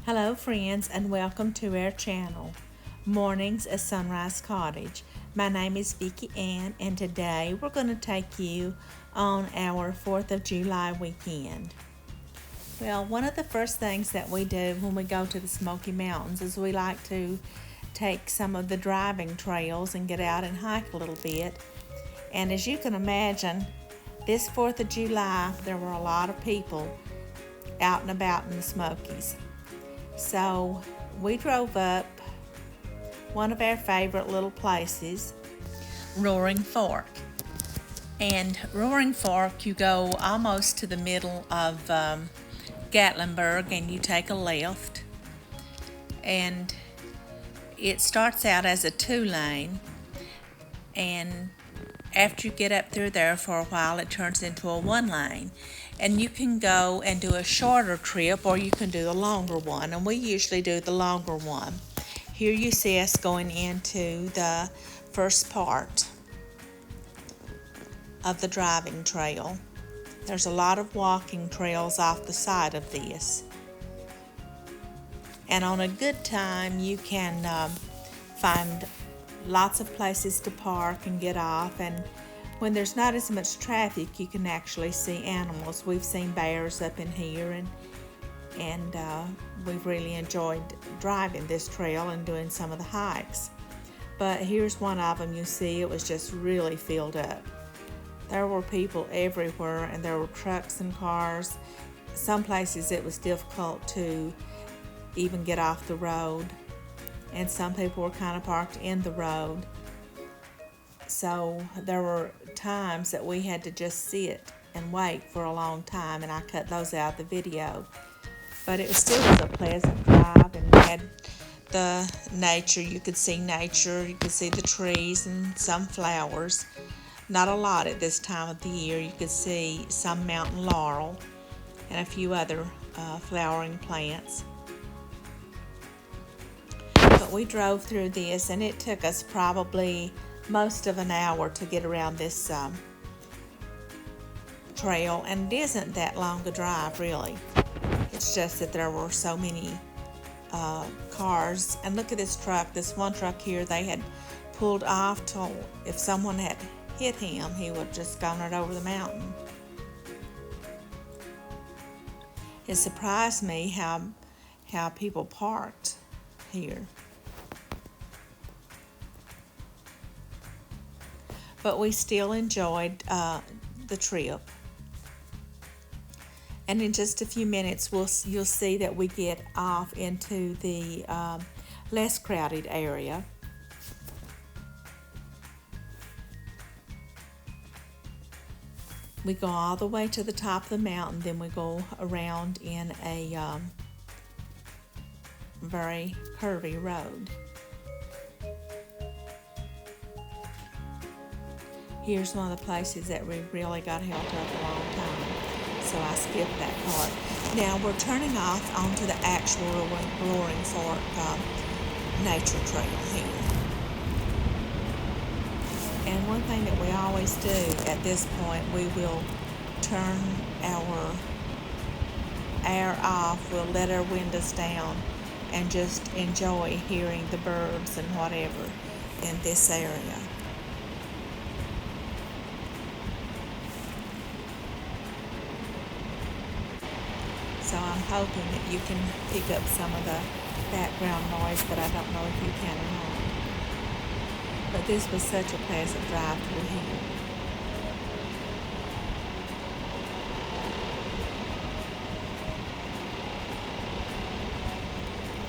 Hello friends and welcome to our channel, Mornings at Sunrise Cottage. My name is Vicki Ann and today we're going to take you on our 4th of July weekend. Well, one of the first things that we do when we go to the Smoky Mountains is we like to take some of the driving trails and get out and hike a little bit. And as you can imagine, this 4th of July there were a lot of people out and about in the Smokies. So we drove up one of our favorite little places, Roaring Fork. And Roaring Fork, you go almost to the middle of Gatlinburg and you take a left. And it starts out as a 2-lane, and after you get up through there for a while it turns into a 1-lane. And you can go and do a shorter trip or you can do the longer one, and we usually do the longer one. Here you see us going into the first part of the driving trail. There's a lot of walking trails off the side of this, and on a good time you can find lots of places to park and get off, and when there's not as much traffic you can actually see animals. We've seen bears up in here, and we've really enjoyed driving this trail and doing some of the hikes. But here's one of them. You see it was just really filled up. There were people everywhere, and there were trucks and cars. Some places it was difficult to even get off the road, and some people were kind of parked in the road. So there were times that we had to just sit and wait for a long time, and I cut those out of the video. But it still was a pleasant drive, and we had the nature. You could see nature, you could see the trees and some flowers. Not a lot at this time of the year. You could see some mountain laurel and a few other flowering plants. But we drove through this, and it took us probably most of an hour to get around this trail, and it isn't that long a drive really. It's just that there were so many cars. And look at this truck. This one truck here, they had pulled off to, if someone had hit him, he would just gone right over the mountain. It surprised me how people parked here. But we still enjoyed the trip. And in just a few minutes, you'll see that we get off into the less crowded area. We go all the way to the top of the mountain, then we go around in a very curvy road. Here's one of the places that we really got held up a long time, so I skipped that part. Now we're turning off onto the actual Roaring Fork nature trail here. And one thing that we always do at this point, we will turn our air off, we'll let our windows down and just enjoy hearing the birds and whatever in this area. So I'm hoping that you can pick up some of the background noise, but I don't know if you can or not. But this was such a pleasant drive through here.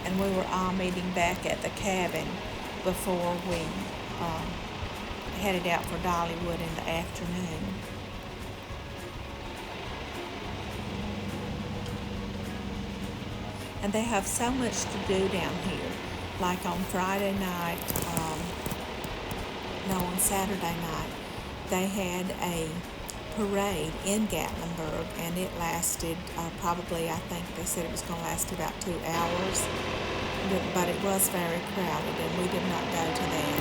And we were all meeting back at the cabin before we headed out for Dollywood in the afternoon. And they have so much to do down here. Like on Friday night, on Saturday night, they had a parade in Gatlinburg, and it lasted probably, I think they said it was going to last about 2 hours. But it was very crowded, and we did not go to that.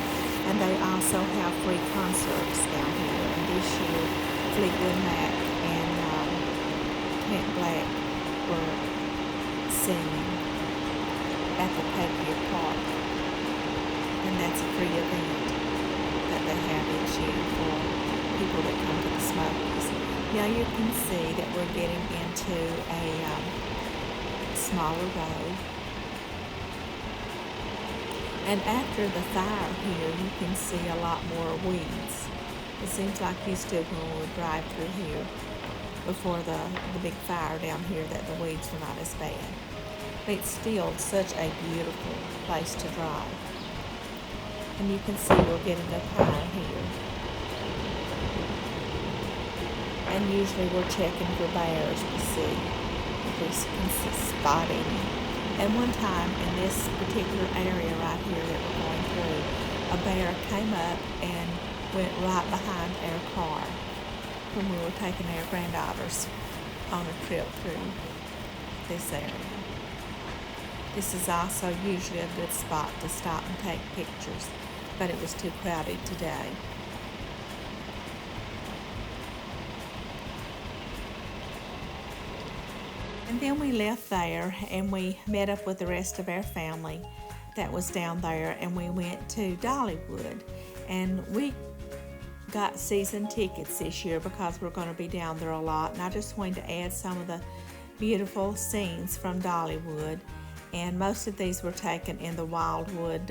And they also have free concerts down here. And this year, Fleetwood Mac and Black were singing. at the Patriot Park. And that's a free event that they have each year for people that come to the Smokies. Now you can see that we're getting into a smaller road. And after the fire here, you can see a lot more weeds. It seems like used to when we would drive through here before the big fire down here that the weeds were not as bad. But it's still such a beautiful place to drive. And you can see we're getting up higher here. And usually we're checking for bears to see if we can spot any. And one time in this particular area right here that we're going through, a bear came up and went right behind our car when we were taking our granddaughters on a trip through this area. This is also usually a good spot to stop and take pictures, but it was too crowded today. And then we left there and we met up with the rest of our family that was down there, and we went to Dollywood. And we got season tickets this year because we're going to be down there a lot. And I just wanted to add some of the beautiful scenes from Dollywood. And most of these were taken in the Wildwood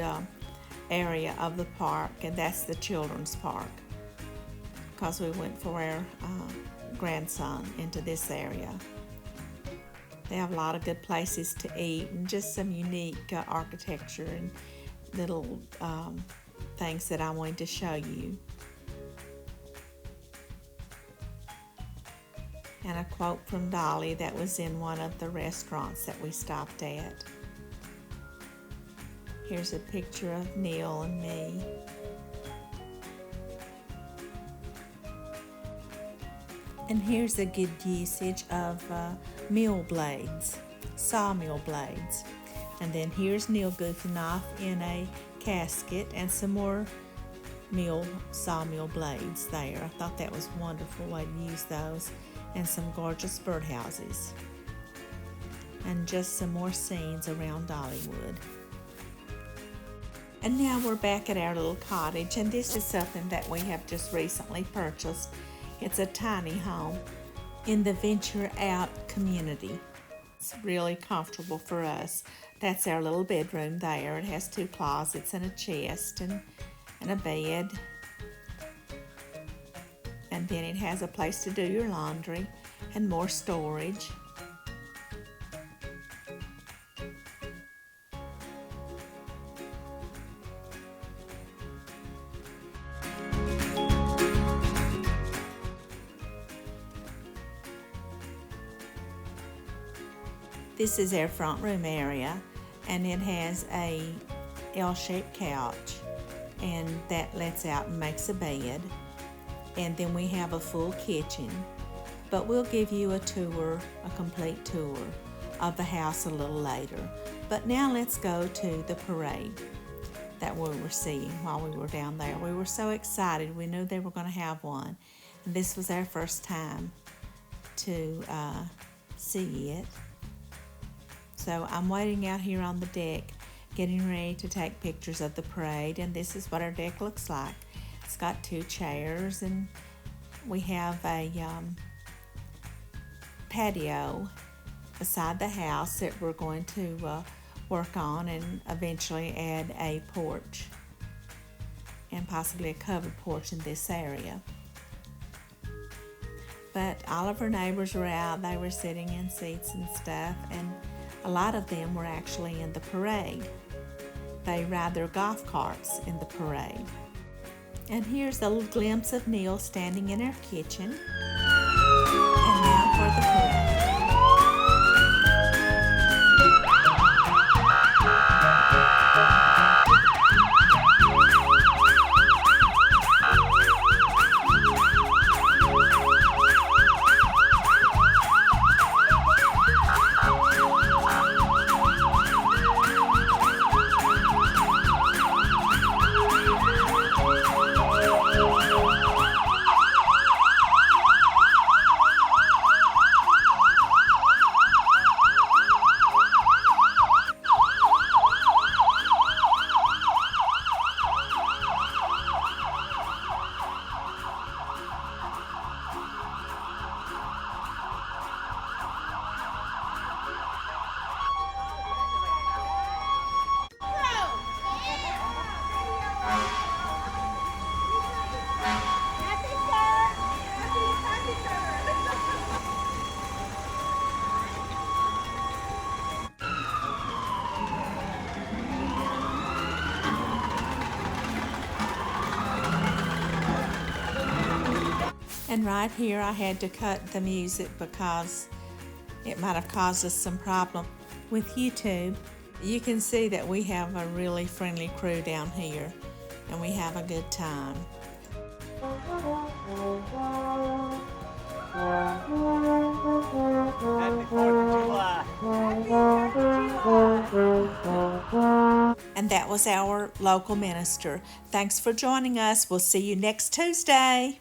area of the park, and that's the children's park, because we went for our grandson into this area. They have a lot of good places to eat and just some unique architecture and little things that I wanted to show you. And a quote from Dolly that was in one of the restaurants that we stopped at. Here's a picture of Neil and me. And here's a good usage of mill blades, sawmill blades. And then here's Neil goofing off in a casket and some more sawmill blades there. I thought that was a wonderful way to use those, and some gorgeous birdhouses. And just some more scenes around Dollywood. And now we're back at our little cottage, and this is something that we have just recently purchased. It's a tiny home in the Venture Out community. It's really comfortable for us. That's our little bedroom there. It has 2 closets and a chest and a bed. And then it has a place to do your laundry and more storage. This is our front room area, and it has a L-shaped couch, and that lets out and makes a bed. And then we have a full kitchen, but we'll give you a complete tour of the house a little later. But now let's go to the parade that we were seeing while we were down there. We were so excited. We knew they were going to have one. And this was our first time to see it. So I'm waiting out here on the deck, getting ready to take pictures of the parade, and this is what our deck looks like. It's got 2 chairs, and we have a patio beside the house that we're going to work on, and eventually add a porch and possibly a covered porch in this area. But all of our neighbors were out. They were sitting in seats and stuff, and a lot of them were actually in the parade. They ride their golf carts in the parade. And here's a little glimpse of Neil standing in our kitchen. And now for the parade. And right here I had to cut the music because it might have caused us some problem with YouTube. You can see that we have a really friendly crew down here and we have a good time. Happy 4th of July. And that was our local minister. Thanks for joining us. We'll see you next Tuesday.